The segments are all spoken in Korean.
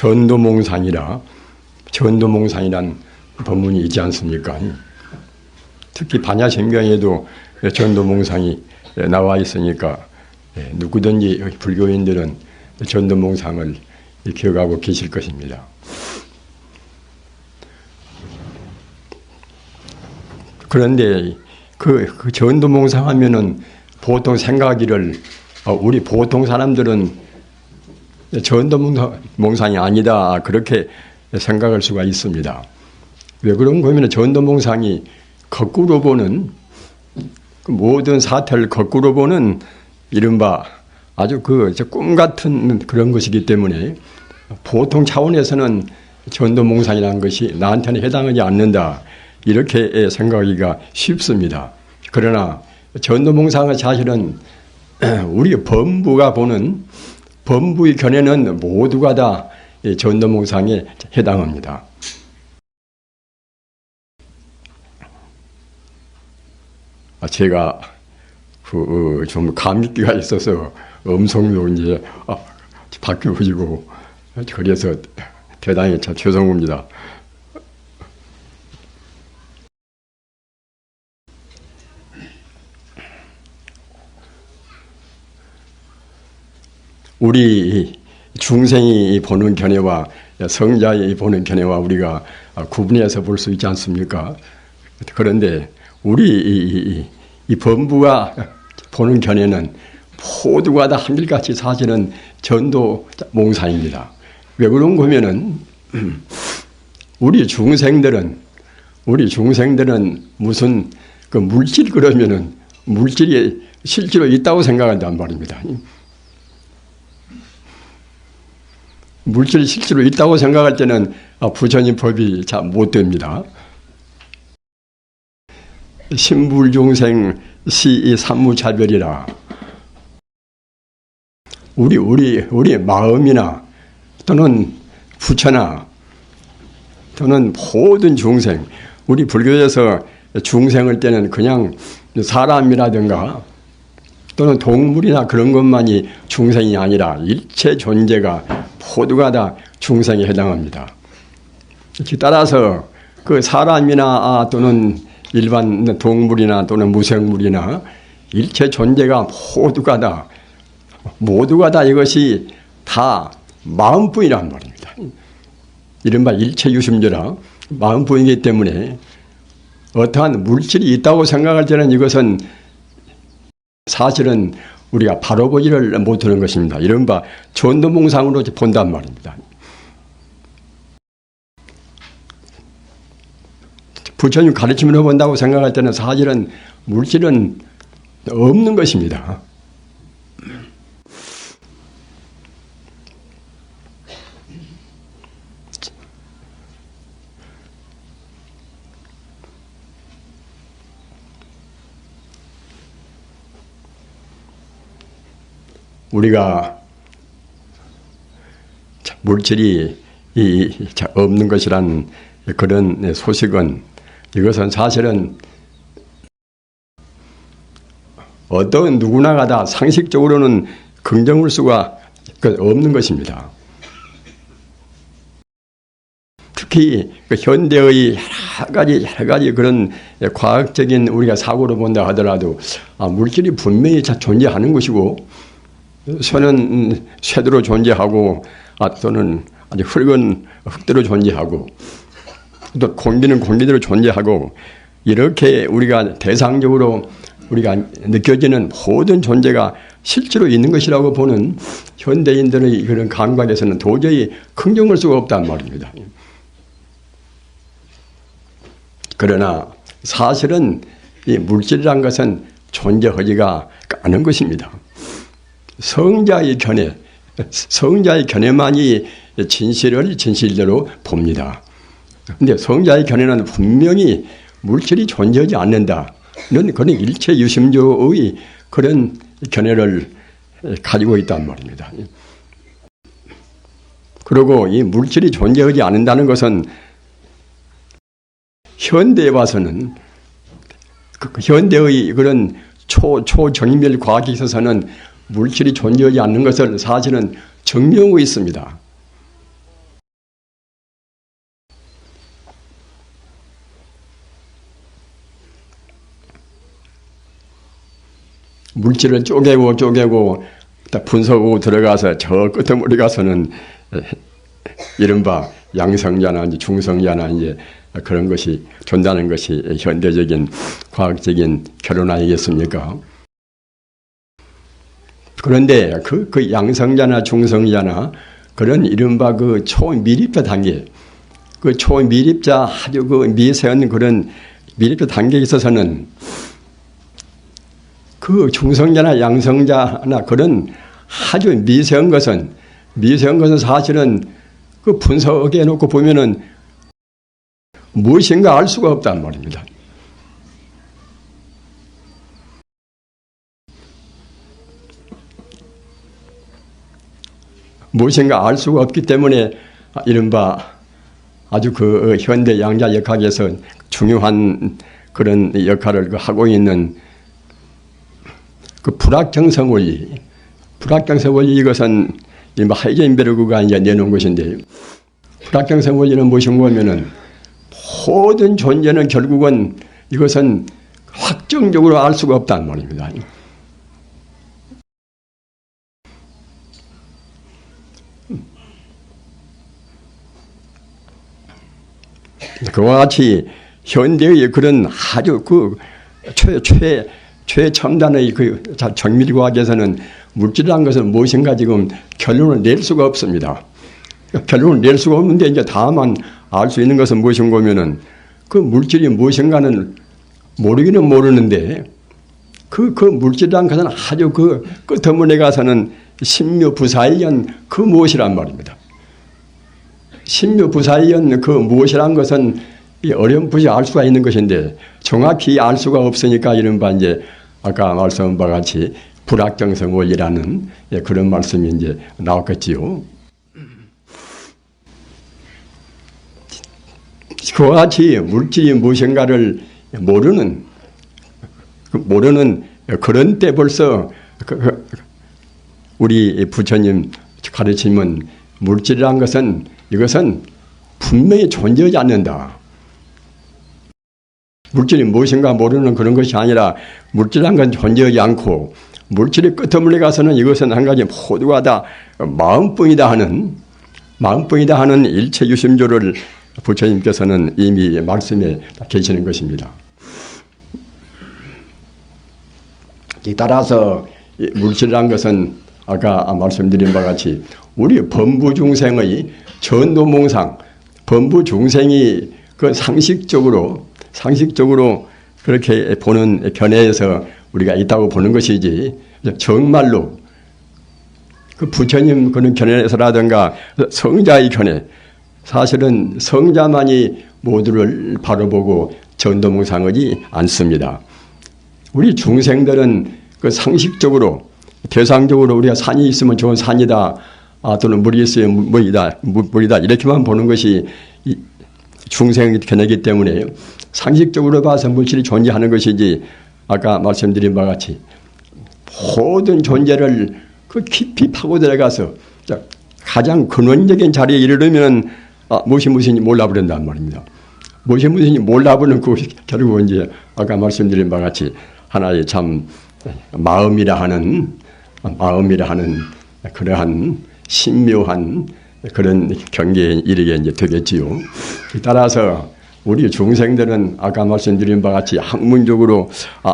전도몽상이란 법문이 있지 않습니까? 특히 반야심경에도 전도몽상이 나와 있으니까 누구든지 불교인들은 전도몽상을 기억하고 계실 것입니다. 그런데 그 전도몽상 하면은 보통 생각하기를 우리 보통 사람들은 전도몽상이 아니다 그렇게 생각할 수가 있습니다. 왜 그런가 하면 전도몽상이 거꾸로 보는 모든 사태를 거꾸로 보는 이른바 아주 꿈 같은 그런 것이기 때문에 보통 차원에서는 전도몽상이라는 것이 나한테는 해당하지 않는다 이렇게 생각하기가 쉽습니다. 그러나 전도몽상은 사실은 우리 범부가 보는 범부의 견해는 모두가 다 전도몽상에 해당합니다. 제가 좀 감기가 있어서 음성도 이제 바뀌어지고 그래서 대단히 참 죄송합니다. 우리 중생이 보는 견해와 성자의 보는 견해와 우리가 구분해서 볼 수 있지 않습니까? 그런데 우리 이 범부가 보는 견해는 모두가 다 한결같이 사실은 전도몽상입니다. 왜 그런가 하면은 우리 중생들은 무슨 물질 그러면은 물질이 실제로 있다고 생각한단 말입니다. 물질이 실제로 있다고 생각할 때는 부처님 법이 잘 못 됩니다. 신불중생 시 삼무차별이라 우리 마음이나 또는 부처나 또는 모든 중생 우리 불교에서 중생을 때는 그냥 사람이라든가 또는 동물이나 그런 것만이 중생이 아니라 일체 존재가 모두가 다 중생에 해당합니다. 따라서 그 사람이나 또는 일반 동물이나 또는 무생물이나 일체 존재가 모두가 다 이것이 다 마음뿐이란 말입니다. 이른바 일체 유심조라 마음뿐이기 때문에 어떠한 물질이 있다고 생각할 때는 이것은 사실은 우리가 바로 보지를 못하는 것입니다. 이른바 전도몽상으로 본단 말입니다. 부처님 가르침으로 본다고 생각할 때는 사실은 물질은 없는 것입니다. 우리가 물질이 없는 것이란 그런 소식은 이것은 사실은 어떤 누구나가 다 상식적으로는 긍정할 수가 없는 것입니다. 특히 현대의 여러 가지 그런 과학적인 우리가 사고로 본다 하더라도 물질이 분명히 존재하는 것이고 쇠는 쇠대로 존재하고 또는 아주 흙은 흙대로 존재하고 또 공기는 공기대로 존재하고 이렇게 우리가 대상적으로 우리가 느껴지는 모든 존재가 실제로 있는 것이라고 보는 현대인들의 그런 감각에서는 도저히 긍정할 수가 없단 말입니다. 그러나 사실은 이 물질이란 것은 존재하지가 않은 것입니다. 성자의 견해만이 진실을 진실대로 봅니다. 그런데 성자의 견해는 분명히 물질이 존재하지 않는다는 그런 일체 유심조의 그런 견해를 가지고 있단 말입니다. 그리고 이 물질이 존재하지 않는다는 것은 현대에 와서는 현대의 그런 초정밀 과학에 있어서는 물질이 존재하지 않는 것을 사실은 증명하고 있습니다. 물질을 쪼개고 분석하고 들어가서 저 끄트머리 가서는 이른바 양성자나 이제 중성자나 이제 그런 것이 존재하는 것이 현대적인 과학적인 결론 아니겠습니까? 그런데 그 양성자나 중성자나 그런 이른바 그 초미립자 단계, 그 초미립자 아주 그 미세한 그런 미립자 단계에 있어서는 그 중성자나 양성자나 그런 아주 미세한 것은 사실은 그 분석해 놓고 보면은 무엇인가 알 수가 없단 말입니다. 무엇인가 알 수가 없기 때문에 이른바 아주 그 현대 양자 역학에서 중요한 그런 역할을 하고 있는 그 불확정성 원리, 이것은 하이젠베르그가 이제 내놓은 것인데, 불확정성 원리는 무엇인가 하면은 모든 존재는 결국은 이것은 확정적으로 알 수가 없다는 말입니다. 그와 같이 현대의 그런 아주 그 최첨단의 그 정밀과학에서는 물질이라는 것은 무엇인가 지금 결론을 낼 수가 없습니다. 결론을 낼 수가 없는데 이제 다만 알 수 있는 것은 무엇인가 하면은 그 물질이 무엇인가는 모르기는 모르는데 그 물질이라는 것은 아주 그 끝터문에 가서는 신묘부사이연 그 무엇이란 말입니다. 신묘부사이연 그 무엇이란 것은 어렴풋이 알 수가 있는 것인데 정확히 알 수가 없으니까 이른바 이제 아까 말씀한 바와 같이 불확정성 원리라는 그런 말씀이 이제 나왔겠지요. 그와 같이 물질이 무엇인가를 모르는 그런 때 벌써 우리 부처님 가르침은 물질이란 것은 이것은 분명히 존재하지 않는다. 물질이 무엇인가 모르는 그런 것이 아니라 물질이란 건 존재하지 않고 물질의 끝터물에 가서는 이것은 한 가지 모두가 다 마음뿐이다 하는 일체 유심조를 부처님께서는 이미 말씀해 계시는 것입니다. 따라서 물질이란 것은 아까 말씀드린 바와 같이 우리 범부중생의 전도몽상, 범부중생이 그 상식적으로 그렇게 보는 견해에서 우리가 있다고 보는 것이지, 정말로 그 부처님 그런 견해에서라든가 성자의 견해, 사실은 성자만이 모두를 바라보고 전도몽상하지 않습니다. 우리 중생들은 그 상식적으로, 대상적으로 우리가 산이 있으면 좋은 산이다, 또는 물이 있으면 물이다, 이렇게만 보는 것이 중생의 견해이기 때문에 상식적으로 봐서 물질이 존재하는 것이지, 아까 말씀드린 바와 같이 모든 존재를 그 깊이 파고 들어가서 가장 근원적인 자리에 이르려면 무엇이 무엇인지 몰라버린단 말입니다. 무엇이 무엇인지 몰라버리는 그 결국 이제 아까 말씀드린 바와 같이 하나의 참 마음이라 하는 그러한 신묘한 그런 경계에 이르게 이제 되겠지요. 따라서 우리 중생들은 아까 말씀드린 바와 같이 학문적으로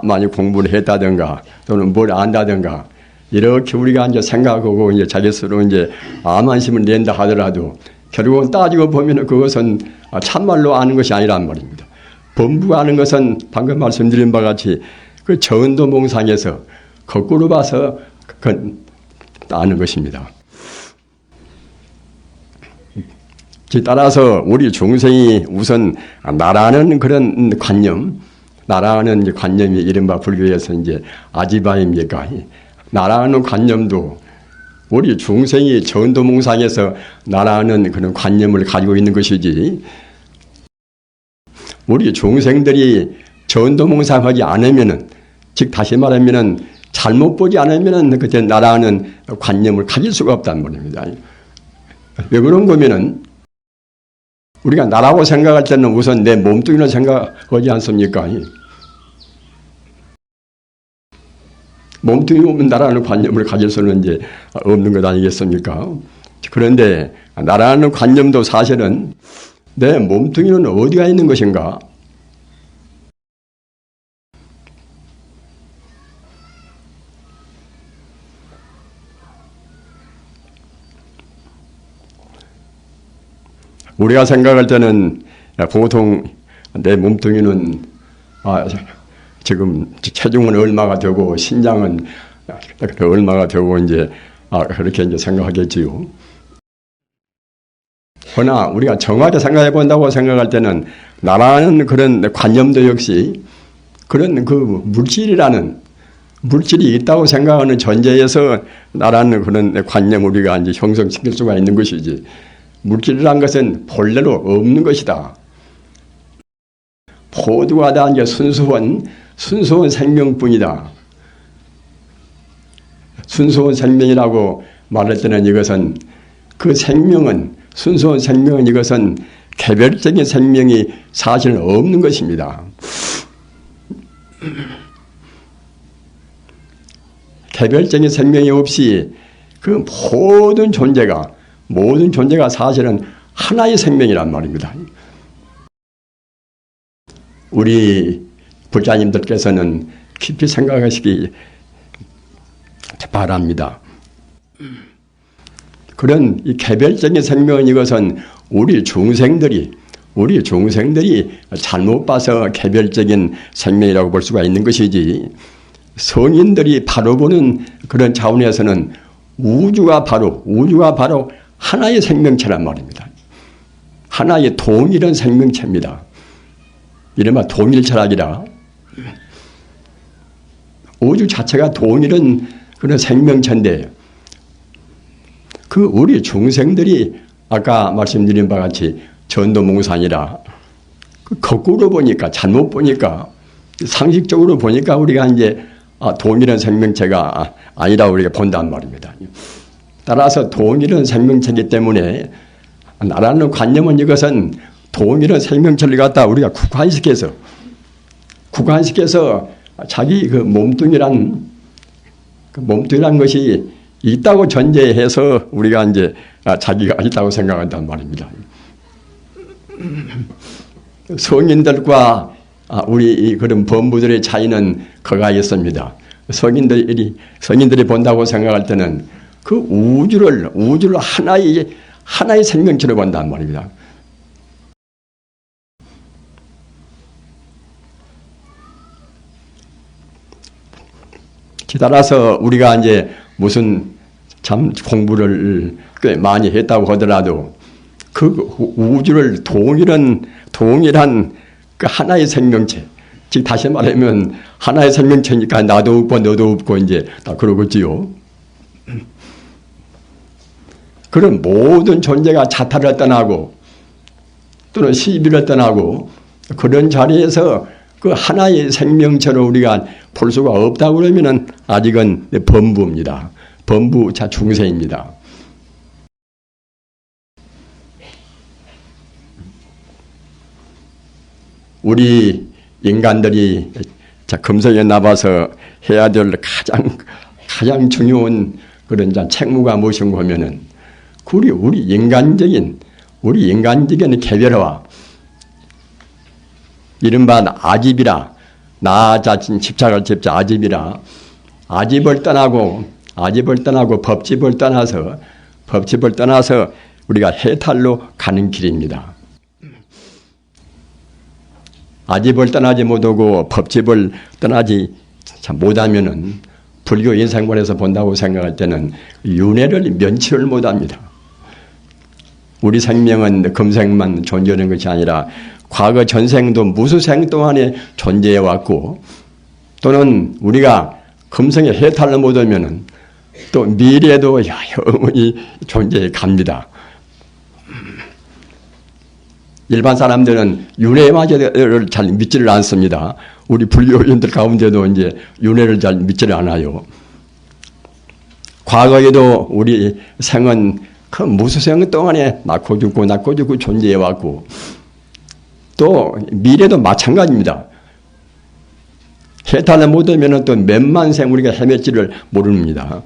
많이 공부를 했다든가 또는 뭘 안다든가 이렇게 우리가 이제 생각하고 이제 자기 스스로 이제 암안심을 낸다 하더라도 결국은 따지고 보면 그것은 참말로 아는 것이 아니란 말입니다. 범부가 아는 것은 방금 말씀드린 바와 같이 그 전도몽상에서 거꾸로 봐서 아는 것입니다. 따라서 우리 중생이 우선 나라는 그런 관념, 나라는 관념이 이른바 불교에서 이제 아지바입니까? 나라는 관념도 우리 중생이 전도몽상에서 나라는 그런 관념을 가지고 있는 것이지, 우리 중생들이 전도몽상하지 않으면은, 즉 다시 말하면은 잘못 보지 않으면은 그때 나라는 관념을 가질 수가 없다는 말입니다. 왜 그런 거면은 우리가 나라고 생각할 때는 우선 내 몸뚱이를 생각하지 않습니까? 몸뚱이 없는 나라는 관념을 가질 수는 이제 없는 것 아니겠습니까? 그런데 나라는 관념도 사실은 내 몸뚱이는 어디가 있는 것인가? 우리가 생각할 때는 보통 내 몸뚱이는 지금 체중은 얼마가 되고 신장은 얼마가 되고 이제 그렇게 이제 생각하겠지요. 그러나 우리가 정확히 생각해 본다고 생각할 때는 나라는 그런 관념도 역시 그런 그 물질이 있다고 생각하는 전제에서 나라는 그런 관념 우리가 이제 형성시킬 수가 있는 것이지. 물질이란 것은 본래로 없는 것이다. 모두가 다 이제 순수한 생명뿐이다. 순수한 생명이라고 말할 때는 이것은 그 생명은 순수한 생명은 이것은 개별적인 생명이 사실은 없는 것입니다. 개별적인 생명이 없이 그 모든 존재가 사실은 하나의 생명이란 말입니다. 우리 불자님들께서는 깊이 생각하시기 바랍니다. 그런 이 개별적인 생명은 이것은 우리 중생들이 잘못 봐서 개별적인 생명이라고 볼 수가 있는 것이지, 성인들이 바로 보는 그런 차원에서는 우주가 바로 하나의 생명체란 말입니다. 하나의 동일한 생명체입니다. 이른바 동일철학이라 우주 자체가 동일한 그런 생명체인데, 그 우리 중생들이 아까 말씀드린 바와 같이 전도몽산이라 거꾸로 보니까, 잘못 보니까, 상식적으로 보니까 우리가 이제 동일한 생명체가 아니라 우리가 본단 말입니다. 따라서 동일한 생명체이기 때문에 나라는 관념은 이것은 동일한 생명체를 갖다 우리가 국한시켜서 자기 그 몸뚱이란 것이 있다고 전제해서 우리가 이제 자기가 있다고 생각한단 말입니다. 성인들과 우리 그런 범부들의 차이는 그가 있습니다. 성인들이 본다고 생각할 때는 그 우주를 하나의 생명체로 본단 말입니다. 따라서 우리가 이제 무슨 참 공부를 꽤 많이 했다고 하더라도 그 우주를 동일한 그 하나의 생명체, 즉 다시 말하면 하나의 생명체니까 나도 없고 너도 없고 이제 다 그러겠지요. 그런 모든 존재가 자타를 떠나고 또는 시비를 떠나고 그런 자리에서 그 하나의 생명체로 우리가 볼 수가 없다고 그러면은 아직은 범부입니다. 범부자 중생입니다. 우리 인간들이 금성에 나와서 해야 될 가장 중요한 그런 책무가 무엇인가 하면은 우리 인간적인 개별화, 이른바 아집이라, 나 자신 집착을 집자 아집이라, 아집을 떠나고 법집을 떠나서 우리가 해탈로 가는 길입니다. 아집을 떠나지 못하고 법집을 떠나지 못하면은 불교 인생관에서 본다고 생각할 때는 윤회를 면치를 못합니다. 우리 생명은 금생만 존재하는 것이 아니라 과거 전생도 무수생 동안에 존재해 왔고, 또는 우리가 금생에 해탈을 못하면은 또 미래에도 영원히 존재해 갑니다. 일반 사람들은 윤회마저를 잘 믿지를 않습니다. 우리 불교인들 가운데도 이제 윤회를 잘 믿지를 않아요. 과거에도 우리 생은 그 무수생 동안에 낳고 죽고 존재해 왔고, 또 미래도 마찬가지입니다. 해탈을 못하면 또 몇만 생 우리가 헤맸지를 모릅니다.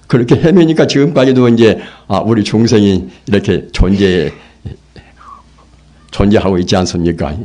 그렇게 헤매니까 지금까지도 이제 우리 중생이 이렇게 존재하고 있지 않습니까?